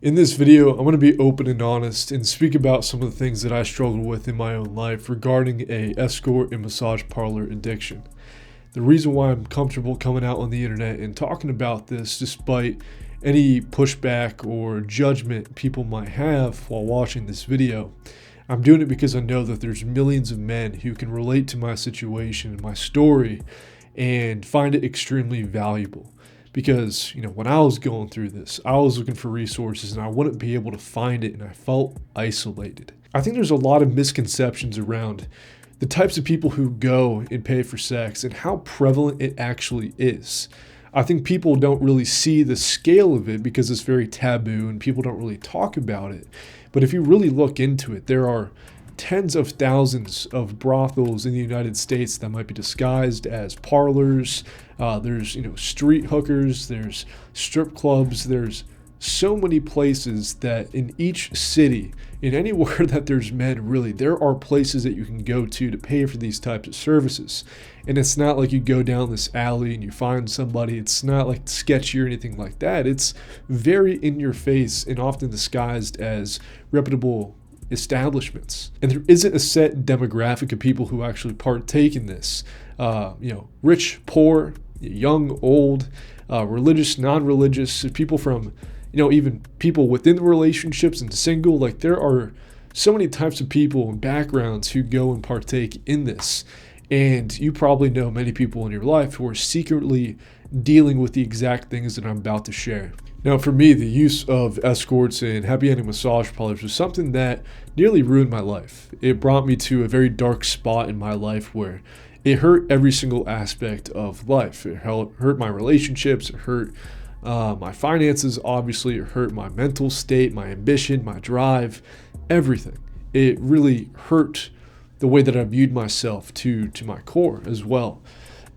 In this video, I'm going to be open and honest and speak about some of the things that I struggled with in my own life regarding a escort and massage parlor addiction. The reason why I'm comfortable coming out on the internet and talking about this despite any pushback or judgment people might have while watching this video, I'm doing it because I know that there's millions of men who can relate to my situation and my story and find it extremely valuable. Because, when I was going through this, I was looking for resources and I wouldn't be able to find it and I felt isolated. I think there's a lot of misconceptions around the types of people who go and pay for sex and how prevalent it actually is. I think people don't really see the scale of it because it's very taboo and people don't really talk about it. But if you really look into it, there are tens of thousands of brothels in the United States that might be disguised as parlors. There's street hookers, there's strip clubs, there's so many places that in each city, in anywhere that there's men, really, there are places that you can go to pay for these types of services. And it's not like you go down this alley and you find somebody. It's not like sketchy or anything like that. It's very in your face and often disguised as reputable establishments. And there isn't a set demographic of people who actually partake in this. Rich, poor, young, old, religious, non-religious, people from, even people within the relationships and single. Like, there are so many types of people and backgrounds who go and partake in this. And you probably know many people in your life who are secretly dealing with the exact things that I'm about to share. Now, for me, the use of escorts and happy ending massage parlors was something that nearly ruined my life. It brought me to a very dark spot in my life where it hurt every single aspect of life. It hurt my relationships, it hurt my finances, obviously, it hurt my mental state, my ambition, my drive, everything. It really hurt the way that I viewed myself to my core as well.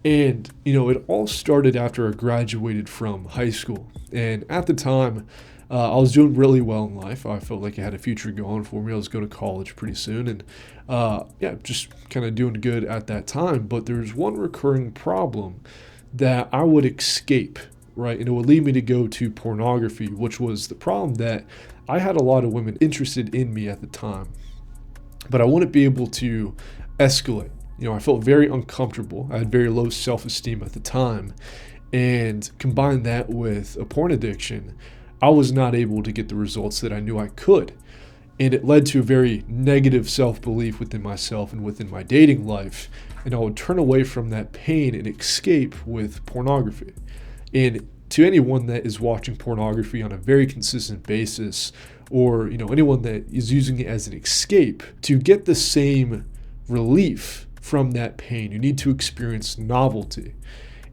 And, it all started after I graduated from high school. And at the time, I was doing really well in life. I felt like I had a future going for me. I was going to college pretty soon. And, just kind of doing good at that time. But there was one recurring problem that I would escape, right? And it would lead me to go to pornography, which was the problem that I had a lot of women interested in me at the time. But I wouldn't be able to escalate. I felt very uncomfortable. I had very low self-esteem at the time. And combine that with a porn addiction, I was not able to get the results that I knew I could. And it led to a very negative self-belief within myself and within my dating life. And I would turn away from that pain and escape with pornography. And to anyone that is watching pornography on a very consistent basis, or anyone that is using it as an escape, to get the same relief from that pain, you need to experience novelty.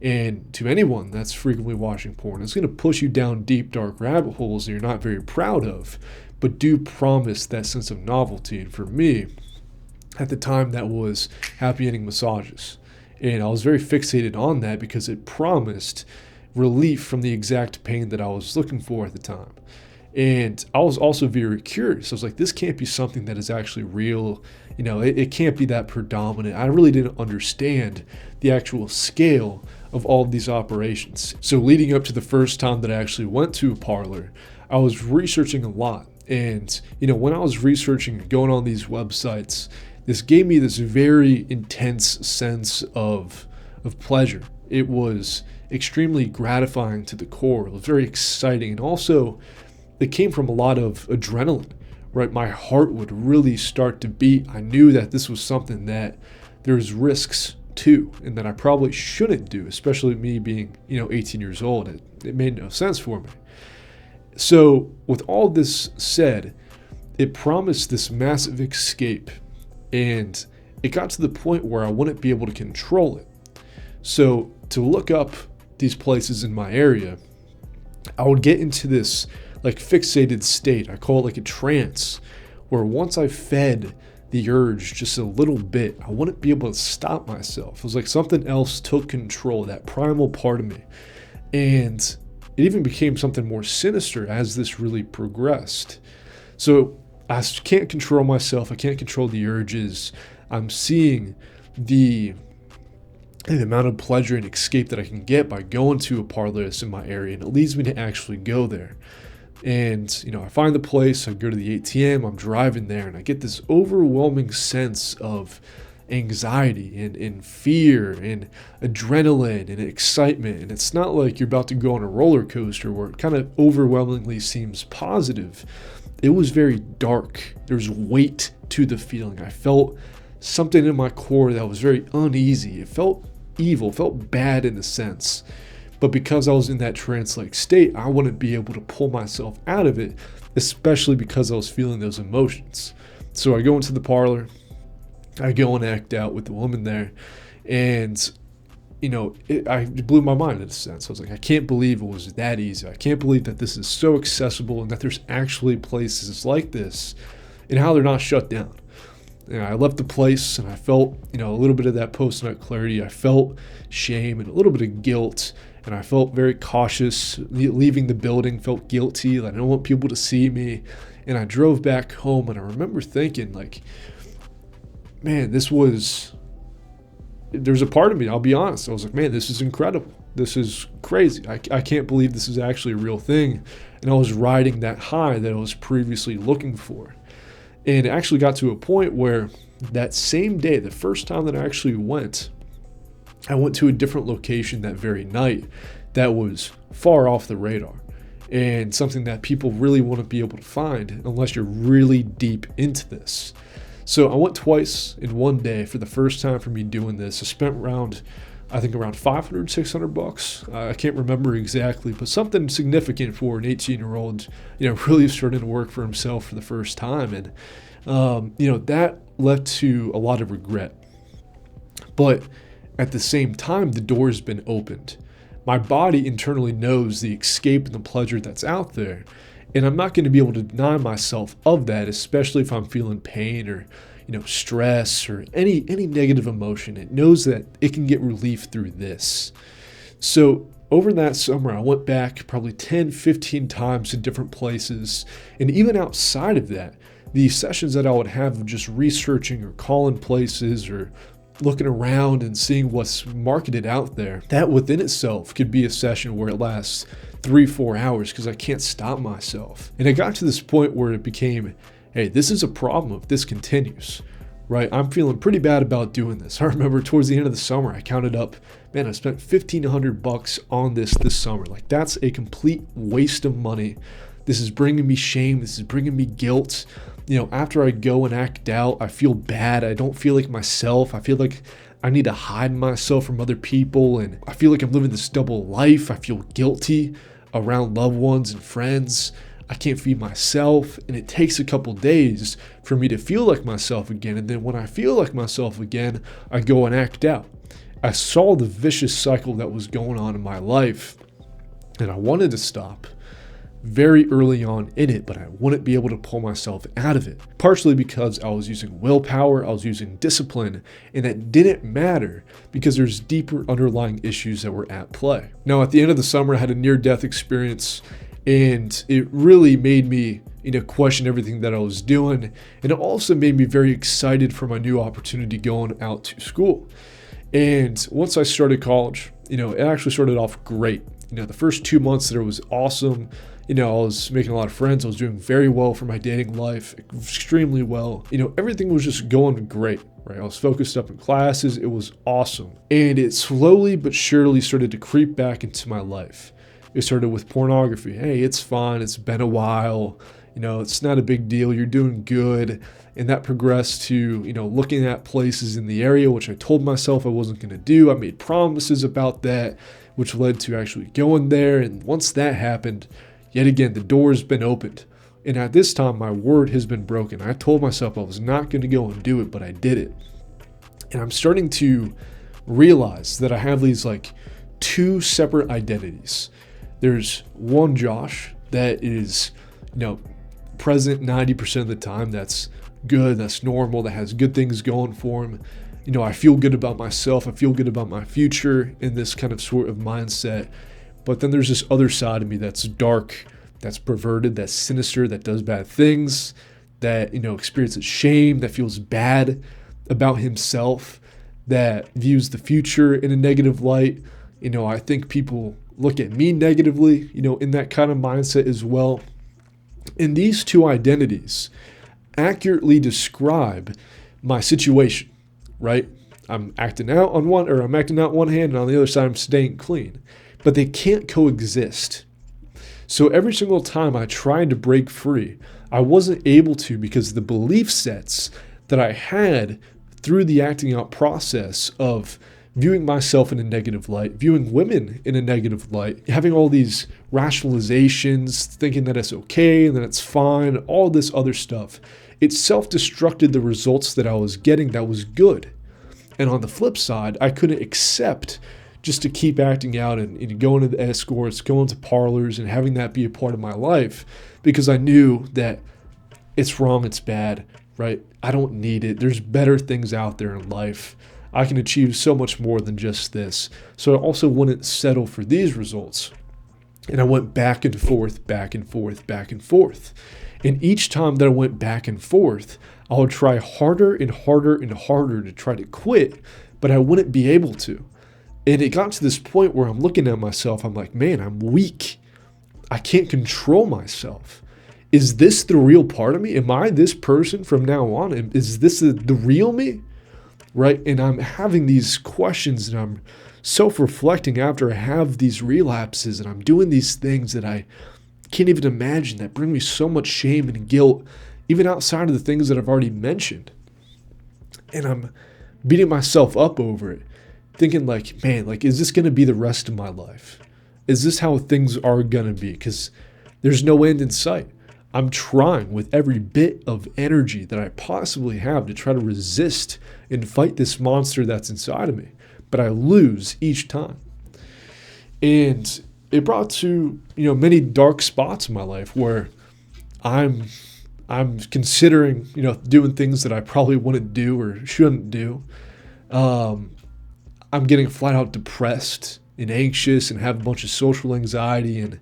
And to anyone that's frequently watching porn, it's going to push you down deep, dark rabbit holes that you're not very proud of, but do promise that sense of novelty. And for me, at the time, that was happy ending massages. And I was very fixated on that because it promised relief from the exact pain that I was looking for at the time. And I was also very curious. I was like, this can't be something that is actually real. It can't be that predominant. I really didn't understand the actual scale of all of these operations. So leading up to the first time that I actually went to a parlor, I was researching a lot. And, when I was researching, going on these websites, this gave me this very intense sense of pleasure. It was extremely gratifying to the core. It was very exciting. And also, it came from a lot of adrenaline, right? My heart would really start to beat. I knew that this was something that there's risks to and that I probably shouldn't do, especially me being, 18 years old. It made no sense for me. So with all this said, it promised this massive escape, and it got to the point where I wouldn't be able to control it. So to look up these places in my area, I would get into this fixated state. I call it like a trance, where once I fed the urge just a little bit, I wouldn't be able to stop myself. It was like something else took control, that primal part of me. And it even became something more sinister as this really progressed. So I can't control myself. I can't control the urges. I'm seeing the amount of pleasure and escape that I can get by going to a parlor that's in my area, and it leads me to actually go there. And, I find the place, I go to the ATM, I'm driving there, and I get this overwhelming sense of anxiety and fear and adrenaline and excitement. And it's not like you're about to go on a roller coaster where it kind of overwhelmingly seems positive. It was very dark. There's weight to the feeling. I felt something in my core that was very uneasy. It felt evil, felt bad in a sense. But because I was in that trance-like state, I wouldn't be able to pull myself out of it, especially because I was feeling those emotions. So I go into the parlor, I go and act out with the woman there, and it blew my mind in a sense. I was like, I can't believe it was that easy. I can't believe that this is so accessible and that there's actually places like this and how they're not shut down. And I left the place and I felt, a little bit of that post-nut clarity. I felt shame and a little bit of guilt. And I felt very cautious leaving the building, felt guilty. I don't want people to see me. And I drove back home and I remember thinking like, man, there's a part of me, I'll be honest. I was like, man, this is incredible. This is crazy. I can't believe this is actually a real thing. And I was riding that high that I was previously looking for. And it actually got to a point where that same day, the first time that I actually went, I went to a different location that very night that was far off the radar and something that people really wouldn't be able to find unless you're really deep into this. So I went twice in one day for the first time for me doing this. I spent around 500, 600 bucks. I can't remember exactly, but something significant for an 18-year-old, really starting to work for himself for the first time. And, that led to a lot of regret. But at the same time, the door's been opened. My body internally knows the escape and the pleasure that's out there. And I'm not going to be able to deny myself of that, especially if I'm feeling pain or, stress or any negative emotion. It knows that it can get relief through this. So over that summer, I went back probably 10, 15 times to different places. And even outside of that, the sessions that I would have of just researching or calling places or looking around and seeing what's marketed out there, that within itself could be a session where it lasts 3-4 hours because I can't stop myself. And it got to this point where it became, hey, this is a problem if this continues, right? I'm feeling pretty bad about doing this. I remember towards the end of the summer, I counted up, man, I spent $1,500 on this summer. Like, that's a complete waste of money. This is bringing me shame. This is bringing me guilt. After I go and act out, I feel bad. I don't feel like myself. I feel like I need to hide myself from other people. And I feel like I'm living this double life. I feel guilty around loved ones and friends. I can't feed myself. And it takes a couple days for me to feel like myself again. And then when I feel like myself again, I go and act out. I saw the vicious cycle that was going on in my life. And I wanted to stop very early on in it, but I wouldn't be able to pull myself out of it. Partially because I was using willpower, I was using discipline, and that didn't matter because there's deeper underlying issues that were at play. Now, at the end of the summer, I had a near-death experience, and it really made me question everything that I was doing, and it also made me very excited for my new opportunity going out to school. And once I started college, it actually started off great. The first 2 months there was awesome. I was making a lot of friends. I was doing very well for my dating life, extremely well. Everything was just going great, right? I was focused up in classes. It was awesome. And it slowly but surely started to creep back into my life. It started with pornography. Hey, it's fine. It's been a while. It's not a big deal. You're doing good. And that progressed to, looking at places in the area, which I told myself I wasn't going to do. I made promises about that, which led to actually going there. And once that happened, yet again, the door's been opened. And at this time, my word has been broken. I told myself I was not going to go and do it, but I did it. And I'm starting to realize that I have these two separate identities. There's one Josh that is, present 90% of the time. That's good. That's normal. That has good things going for him. I feel good about myself. I feel good about my future in this kind of sort of mindset. But then there's this other side of me that's dark, that's perverted, that's sinister, that does bad things, that, experiences shame, that feels bad about himself, that views the future in a negative light. I think people look at me negatively, in that kind of mindset as well. And these two identities accurately describe my situation, right? I'm acting out on one hand, and on the other side I'm staying clean. But they can't coexist. So every single time I tried to break free, I wasn't able to, because the belief sets that I had through the acting out process of viewing myself in a negative light, viewing women in a negative light, having all these rationalizations, thinking that it's okay and that it's fine, all this other stuff, it self-destructed the results that I was getting that was good. And on the flip side, I couldn't accept just to keep acting out and going to the escorts, going to parlors, and having that be a part of my life, because I knew that it's wrong, it's bad, right? I don't need it. There's better things out there in life. I can achieve so much more than just this. So I also wouldn't settle for these results. And I went back and forth, back and forth, back and forth. And each time that I went back and forth, I would try harder and harder and harder to try to quit, but I wouldn't be able to. And it got to this point where I'm looking at myself, I'm like, man, I'm weak. I can't control myself. Is this the real part of me? Am I this person from now on? Is this the real me? Right? And I'm having these questions, and I'm self-reflecting after I have these relapses, and I'm doing these things that I can't even imagine, that bring me so much shame and guilt, even outside of the things that I've already mentioned. And I'm beating myself up over it, thinking like, man, like, is this going to be the rest of my life? Is this how things are going to be? Because there's no end in sight. I'm trying with every bit of energy that I possibly have to try to resist and fight this monster that's inside of me. But I lose each time. And it brought to, many dark spots in my life where I'm considering, doing things that I probably wouldn't do or shouldn't do. I'm getting flat out depressed and anxious and have a bunch of social anxiety, and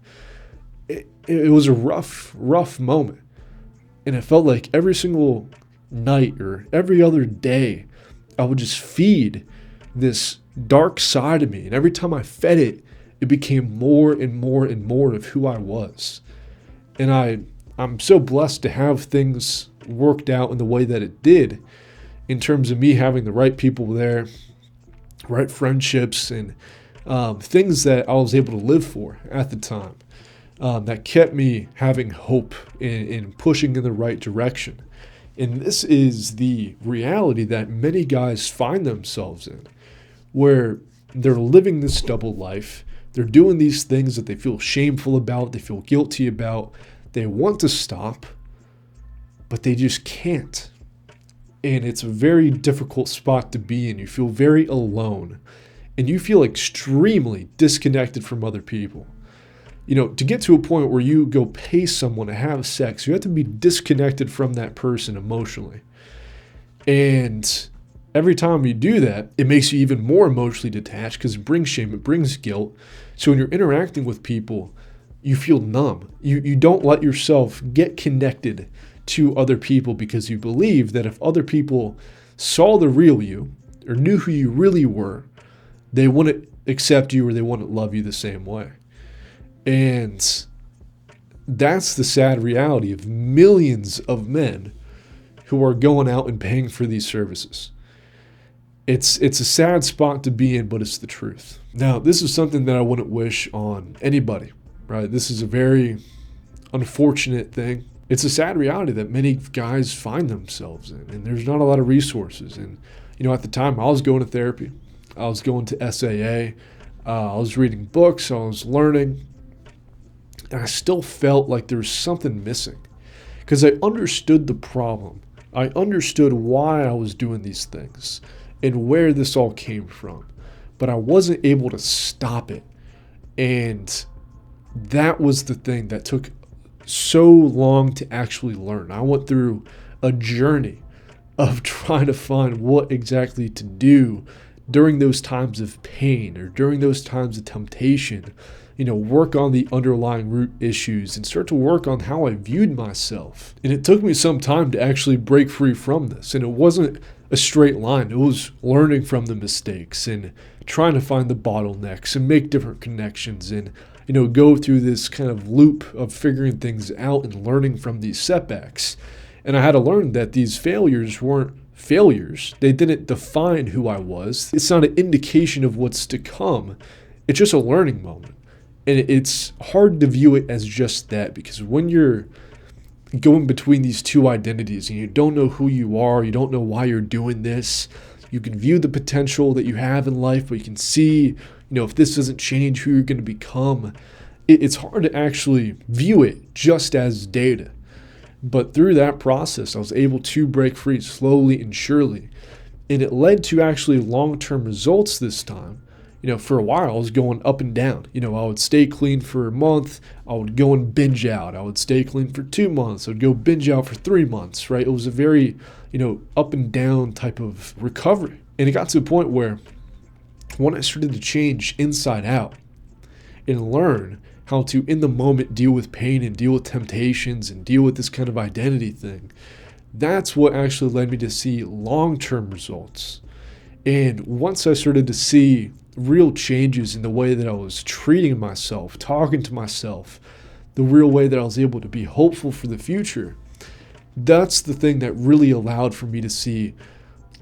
it was a rough moment. And it felt like every single night or every other day, I would just feed this dark side of me. And every time I fed it, it became more and more and more of who I was. And I'm so blessed to have things worked out in the way that it did, in terms of me having the right people there, right friendships, and things that I was able to live for at the time. That kept me having hope and pushing in the right direction. And this is the reality that many guys find themselves in, where they're living this double life. They're doing these things that they feel shameful about, they feel guilty about. They want to stop, but they just can't. And it's a very difficult spot to be in. You feel very alone, and you feel extremely disconnected from other people. To get to a point where you go pay someone to have sex, you have to be disconnected from that person emotionally. And every time you do that, it makes you even more emotionally detached, because it brings shame, it brings guilt. So when you're interacting with people, you feel numb. You don't let yourself get connected to other people, because you believe that if other people saw the real you or knew who you really were, they wouldn't accept you or they wouldn't love you the same way. And that's the sad reality of millions of men who are going out and paying for these services. It's a sad spot to be in, but it's the truth. Now, this is something that I wouldn't wish on anybody, right? This is a very unfortunate thing. It's a sad reality that many guys find themselves in, and there's not a lot of resources. And, at the time, I was going to therapy. I was going to SAA. I was reading books. I was learning. And I still felt like there was something missing, because I understood the problem. I understood why I was doing these things and where this all came from, but I wasn't able to stop it. And that was the thing that took so long to actually learn. I went through a journey of trying to find what exactly to do during those times of pain or during those times of temptation. Work on the underlying root issues and start to work on how I viewed myself. And it took me some time to actually break free from this. And it wasn't a straight line. It was learning from the mistakes and trying to find the bottlenecks and make different connections and go through this kind of loop of figuring things out and learning from these setbacks. And I had to learn that these failures weren't failures. They didn't define who I was. It's not an indication of what's to come. It's just a learning moment. And it's hard to view it as just that, because when you're going between these two identities and you don't know who you are, you don't know why you're doing this, you can view the potential that you have in life, but you can see, if this doesn't change who you're going to become, it's hard to actually view it just as data. But through that process, I was able to break free slowly and surely. And it led to actually long-term results this time. For a while, I was going up and down. I would stay clean for a month. I would go and binge out. I would stay clean for 2 months. I would go binge out for 3 months, right? It was a very, up and down type of recovery. And it got to a point where when I started to change inside out and learn how to, in the moment, deal with pain and deal with temptations and deal with this kind of identity thing, that's what actually led me to see long-term results. And once I started to see real changes in the way that I was treating myself, talking to myself, the real way that I was able to be hopeful for the future, that's the thing that really allowed for me to see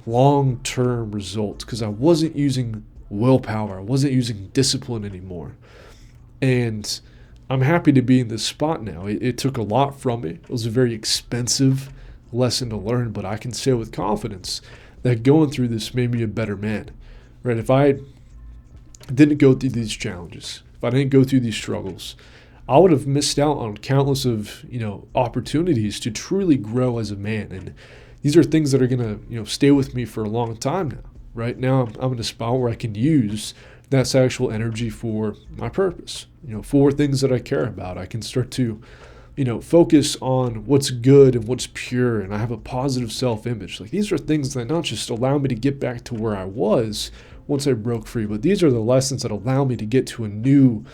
long-term results, because I wasn't using willpower. I wasn't using discipline anymore. And I'm happy to be in this spot now. It took a lot from me. It was a very expensive lesson to learn, but I can say with confidence that going through this made me a better man, right? If I didn't go through these challenges, if I didn't go through these struggles, I would have missed out on countless of, opportunities to truly grow as a man. And these are things that are going to, stay with me for a long time now. Right now, I'm in a spot where I can use that sexual energy for my purpose, for things that I care about. I can start to, focus on what's good and what's pure, and I have a positive self-image. Like, these are things that not just allow me to get back to where I was once I broke free, but these are the lessons that allow me to get to a new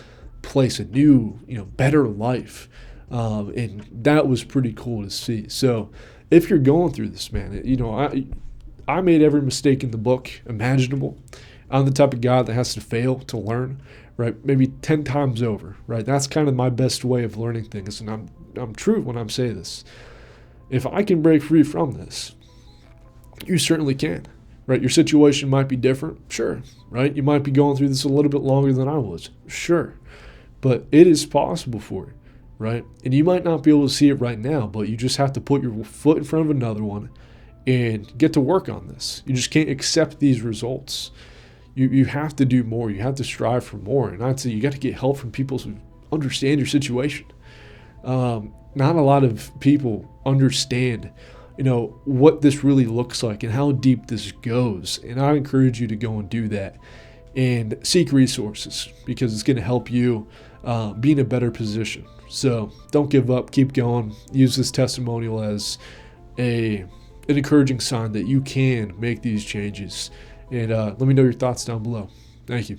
place, a new, better life. And that was pretty cool to see. So if you're going through this, man, I made every mistake in the book imaginable. I'm the type of guy that has to fail to learn, right? Maybe 10 times over, right? That's kind of my best way of learning things. And I'm true when I say this. If I can break free from this, you certainly can, right? Your situation might be different, sure, right? You might be going through this a little bit longer than I was, sure. But it is possible for you, right? And you might not be able to see it right now, but you just have to put your foot in front of another one and get to work on this. You just can't accept these results. You have to do more. You have to strive for more. And I'd say you got to get help from people who understand your situation. Not a lot of people understand, what this really looks like and how deep this goes. And I encourage you to go and do that and seek resources, because it's going to help you be in a better position. So don't give up. Keep going. Use this testimonial as an encouraging sign that you can make these changes. And let me know your thoughts down below. Thank you.